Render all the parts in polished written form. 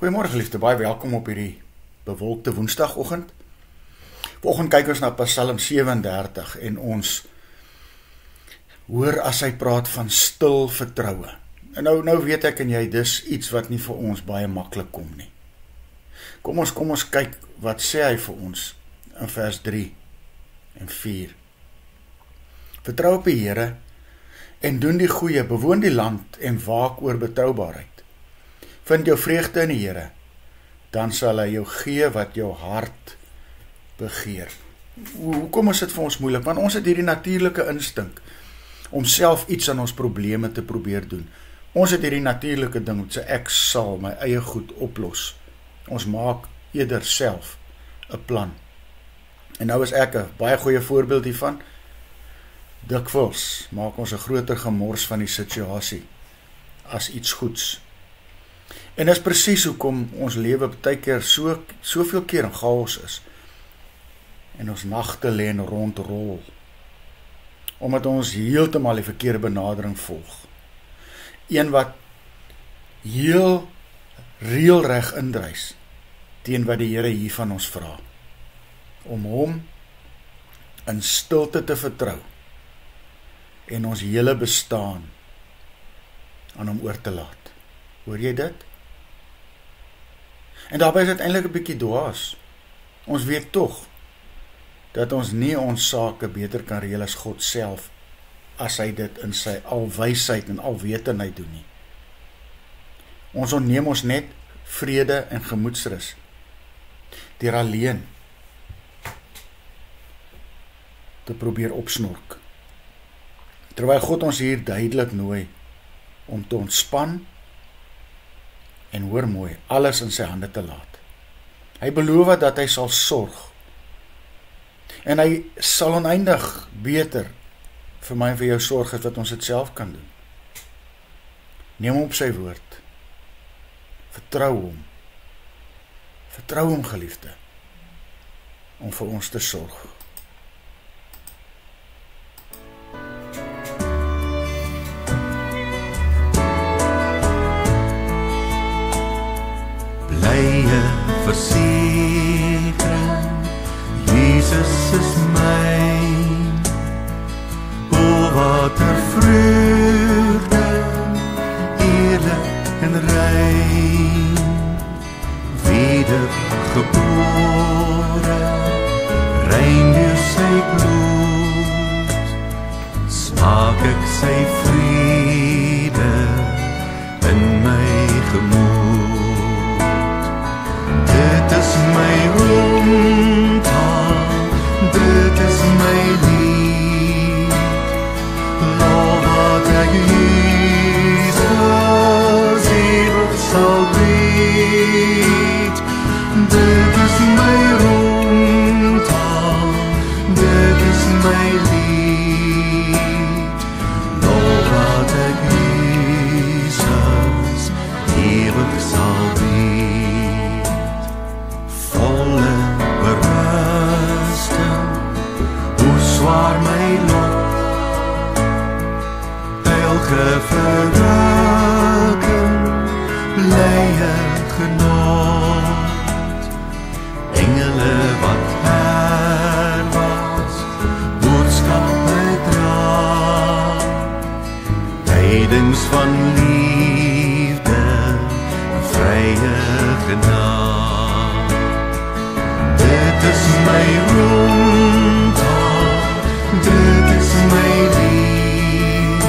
Goeiemôre geliefde, baie welkom op hierdie bewolkte woensdagoggend. Vanoggend kyk ons na Psalm 37 en ons hoor as hy praat van stil vertroue. En nou weet ek en jy, dis iets wat nie vir ons baie maklik kom nie. Kom ons kyk wat sê hy vir ons in vers 3 en 4. Vertrou op die Here en doen die goeie, bewoon die land en waak oor betroubaarheid. Vind jou vreugde in die Here, dan sal hy jou gee wat jou hart begeer. Hoekom is dit vir ons moeilik? Want ons het hierdie natuurlike instink om self iets aan ons probleme te probeer doen. Ons het hierdie natuurlike ding, sê ek sal my eie goed oplos. Ons maak eerder self 'n plan. En nou is ek 'n baie goeie voorbeeld hiervan. Dikwels maak ons 'n groter gemors van die situasie as iets goeds. En dis presies hoekom ons lewe baie keer soveel keer in chaos is. En ons nagte lê en rondrol. Omdat ons heeltemal die verkeerde benadering volg. Een wat heel reëlreg indrys teen wat die Here hier van ons vra. Om hom in stilte te vertrou en ons hele bestaan aan hom oor te laat. Hoor jy dit? En daarbij is het eintlik 'n bietjie dwaas. Ons weet tog dat ons nie ons sake beter kan reël as God self, as hy dit in sy alwysheid en alwetendheid doen nie. Ons ontneem ons net vrede en gemoedsrus deur alleen te probeer opsnork. Terwyl God ons hier duidelik nooi om te ontspan en hoor mooi, alles in sy hande te laat. Hy beloof dat hy sal sorg. En hy sal oneindig beter vir my en vir jou sorg as wat ons dit self kan doen. Neem hom op sy woord. Vertrou hom. Vertrou hom, geliefde, om vir ons te sorg. Blye versekering, Jesus is myn. O wat 'n vreugde, eerlik en rein. Wedergebore, rein deur sy bloed, smaak ek sy vrede in my gemoed. Dit is my rondtaal, dit is my lied. Lof wat ek Jesus ewig sal bied. Dit is my rondtaal, dit is my lied. Lof wat ek Jesus ewig sal bied. Volle berusting, hoe zwaar my lot, elke verrukking, blye genot. Engele wat herwaarts boodskappe dra, tydings van liefde, vrye genade. Dit is my rondtaal, dit is my lied.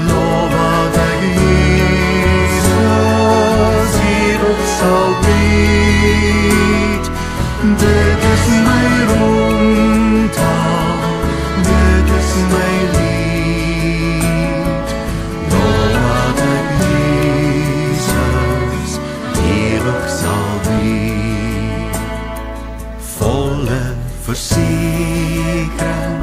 Lof wat ek Jesus ewig sal bied. Dit is my rondtaal, dit is my lied. Lof wat ek Jesus ewig sal bied. Volle versekering,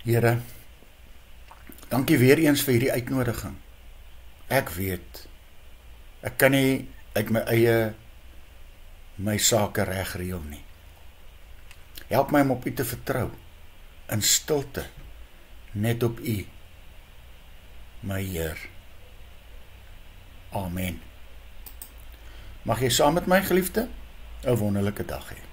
Here, dankie weer eens vir hierdie uitnodiging. Ek weet, ek kan nie uit my eie my sake regreël nie. Help my om op U te vertrou, in stilte, net op U, my Heer. Amen. Mag jy saam met my, geliefde, 'n wonderlike dag hê.